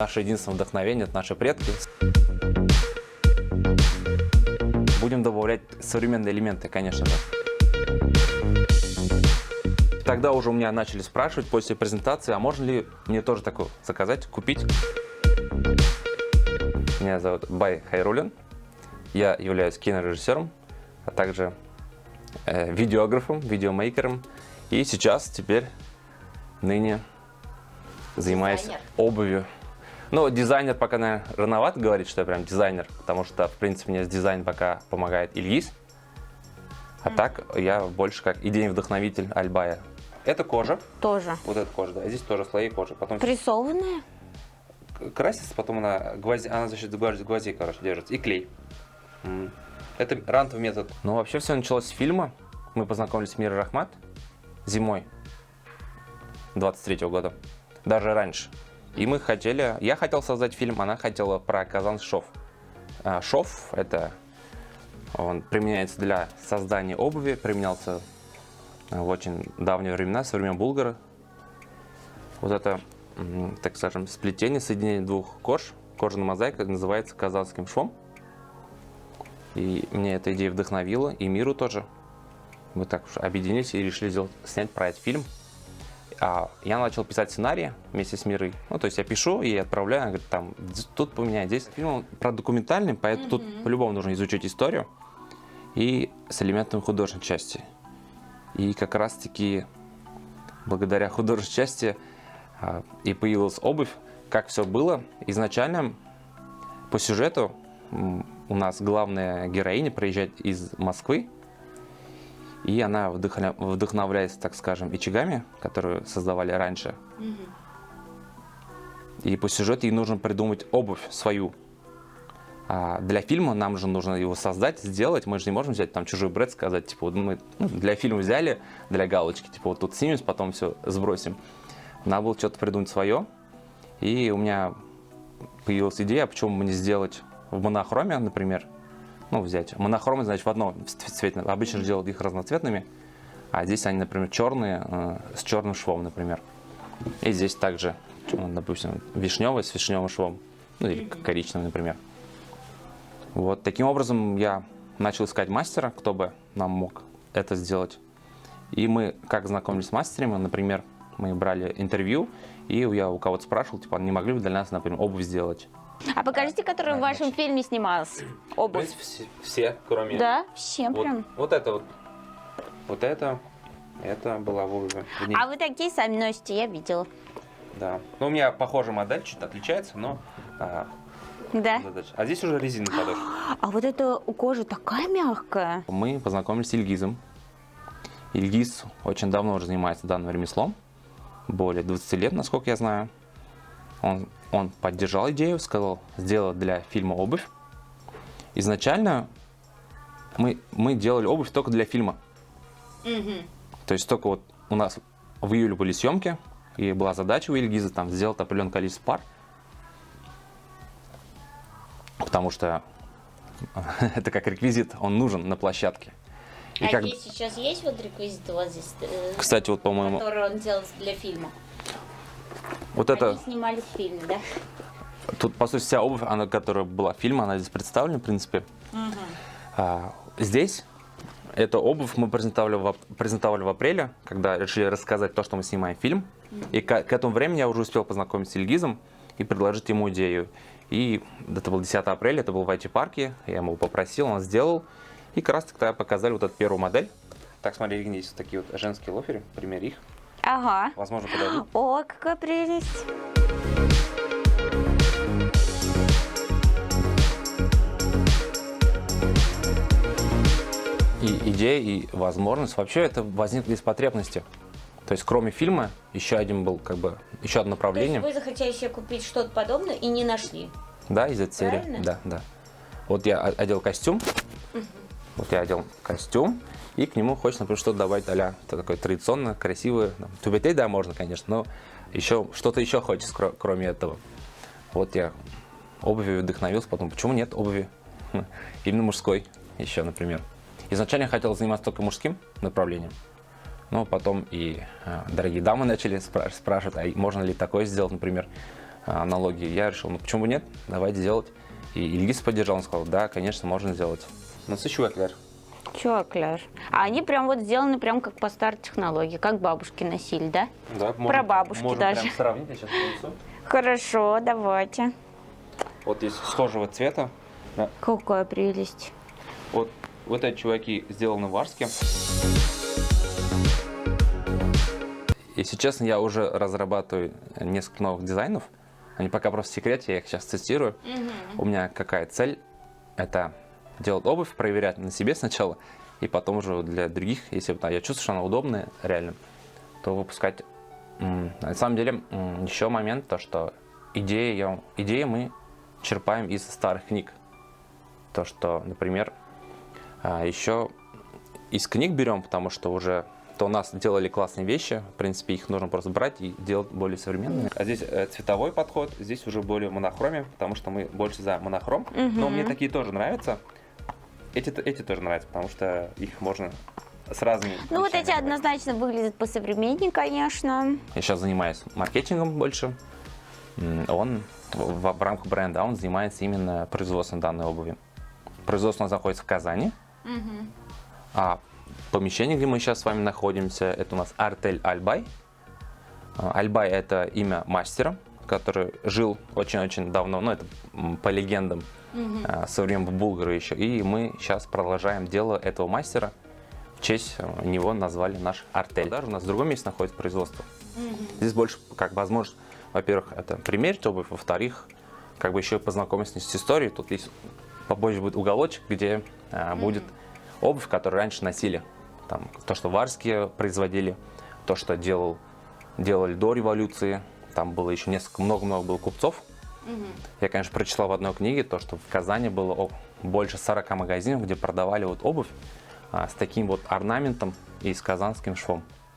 Наше единственное вдохновение – это наши предки. Будем добавлять современные элементы, конечно же. Тогда уже у меня начали спрашивать после презентации, а можно ли мне тоже такое заказать, купить. Меня зовут Бай Хайруллин. Я являюсь кинорежиссером, а также видеографом, видеомейкером. И сейчас, ныне занимаюсь обувью. Ну, дизайнер пока, наверное, рановато говорит, что я прям дизайнер, потому что, в принципе, мне с дизайном пока помогает Ильгиз. А так, я больше как идейный вдохновитель Альбая. Это кожа. Тоже. Вот эта кожа, да. Здесь тоже слои кожи. Потом Прессованная? красится, потом она за счет гвоздей, короче, держится. И клей. Это рантовый метод. Ну, вообще все началось с фильма. Мы познакомились с Мирой Рахмат зимой 23-го года. Даже раньше. И я хотел создать фильм, она хотела про Казан-шов. Шов – он применяется для создания обуви, применялся в очень давние времена, со времен Булгара. Вот это, так скажем, сплетение, соединение двух кож, кожаная мозаика, называется казанским швом. И мне эта идея вдохновила, и Миру тоже. Мы так уж объединились и решили снять про этот фильм. Я начал писать сценарий вместе с Мирой. Ну, то есть я пишу и отправляю, она говорит, там, тут поменяй, здесь. Фильм про документальный, поэтому тут по-любому нужно изучить историю и с элементами художественной части. И как раз-таки благодаря художественной части и появилась обувь. Как все было? Изначально по сюжету у нас главная героиня приезжает из Москвы, и она вдохновляется, так скажем, ичигами, которые создавали раньше. И по сюжету ей нужно придумать обувь свою. А для фильма нам же нужно его создать, сделать. Мы же не можем взять там чужой бренд, сказать, типа, вот мы для фильма взяли, для галочки, типа, вот тут снимем, потом все сбросим. Надо было что-то придумать свое. И у меня появилась идея, почему бы не сделать в монохроме, например. Ну, взять монохромы, значит, в одном цвете. Обычно делают их разноцветными, а здесь они, например, черные, с черным швом, например. И здесь также, допустим, вишневый с вишневым швом, ну, или коричневый, например. Вот таким образом я начал искать мастера, кто бы нам мог это сделать. И мы, как знакомились с мастерами, например, мы брали интервью, и я у кого-то спрашивал, типа, не могли бы для нас, например, обувь сделать. А покажите, который в вашем фильме снимался. Обувь. В принципе, все, кроме... Да, все прям. Вот это была обувь. А вы такие сами носите, я видела. Да. Ну, у меня похожая модель, чуть отличается, но... Да. А здесь уже резина подошва. А вот эта у кожи такая мягкая. Мы познакомились с Ильгизом. Ильгиз очень давно уже занимается данным ремеслом. Более 20 лет, насколько я знаю. Он поддержал идею, сказал, сделать для фильма обувь. Изначально мы делали обувь только для фильма. То есть только вот у нас в июле были съемки, и была задача у Ильгиза там сделать определенное количество пар. Потому что это как реквизит, он нужен на площадке. И здесь сейчас есть вот реквизит у вас здесь? Кстати, вот, по-моему... Который он делал для фильма. Вот Они это... снимали в фильме, да? Тут, по сути, вся обувь, которая была в фильме, она здесь представлена, в принципе. Здесь эту обувь мы презентовали в апреле, когда решили рассказать то, что мы снимаем фильм. И к этому времени я уже успел познакомиться с Ильгизом и предложить ему идею. И это был 10 апреля, это был в IT-парке, я ему попросил, он сделал. И как раз тогда показали вот эту первую модель. Так, смотри, здесь вот такие вот женские лоферы, пример их. Ага. Возможно, подойдут. О, какая прелесть. И идея, и возможность. Вообще это возникло из потребности. То есть, кроме фильма, еще одно направление. То есть вы захотели себе купить что-то подобное и не нашли? Да, из этой серии. Правильно? Да. Вот я одел костюм. И к нему хочется, например, что-то добавить а-ля такое традиционное, красивое. Тюбетей, да, можно, конечно, но что-то еще хочется, кроме этого. Вот я обувью вдохновился, потом, почему нет обуви именно мужской еще, например. Изначально я хотел заниматься только мужским направлением, но потом и дорогие дамы начали спрашивать, а можно ли такое сделать, например. аналогии. Я решил, ну почему бы нет, давайте делать. И Ильгиз поддержал, он сказал, да, конечно, можно сделать. Насыщу Чокляр. А они прям вот сделаны прям как по старой технологии, как бабушки носили, да? Да, Про бабушки даже. Прям сравнить, я сейчас принесу. Хорошо, давайте. Вот здесь схожего цвета. Да. Какая прелесть. Вот эти чуваки сделаны в Арске. Если честно, я уже разрабатываю несколько новых дизайнов. Они пока просто в секрете, я их сейчас тестирую. У меня какая цель? Это делать обувь, проверять на себе сначала, и потом уже для других, если я чувствую, что она удобная, реально, то выпускать. На самом деле, еще момент, то что идеи мы черпаем из старых книг. То, что, например, еще из книг берем, потому что уже то у нас делали классные вещи, в принципе, их нужно просто брать и делать более современными. А здесь цветовой подход, здесь уже более монохромия, потому что мы больше за монохром. Но мне такие тоже нравятся. Эти тоже нравятся, потому что их можно с разными Ну вот вещами эти делать. однозначно выглядят посовременнее, конечно. Я сейчас занимаюсь маркетингом больше. Он в рамках бренда, он занимается именно производством данной обуви. Производство у нас находится в Казани. А помещение, где мы сейчас с вами находимся, это у нас артель Альбай. Альбай — это имя мастера, который жил очень-очень давно, ну это по легендам, со времен Булгара еще. И мы сейчас продолжаем дело этого мастера. В честь него назвали наш артель. Даже у нас в другом месте находится производство. Здесь больше как возможность, во-первых, это примерить обувь, во-вторых, как бы еще и познакомиться с историей. Тут есть попозже будет уголочек, где будет обувь, которую раньше носили. Там, то, что в Арске производили, то, что делали до революции. Там было еще много-много было купцов. Я, конечно, прочитал в одной книге то, что в Казани было больше 40 магазинов, где продавали вот обувь с таким вот орнаментом и с казанским швом.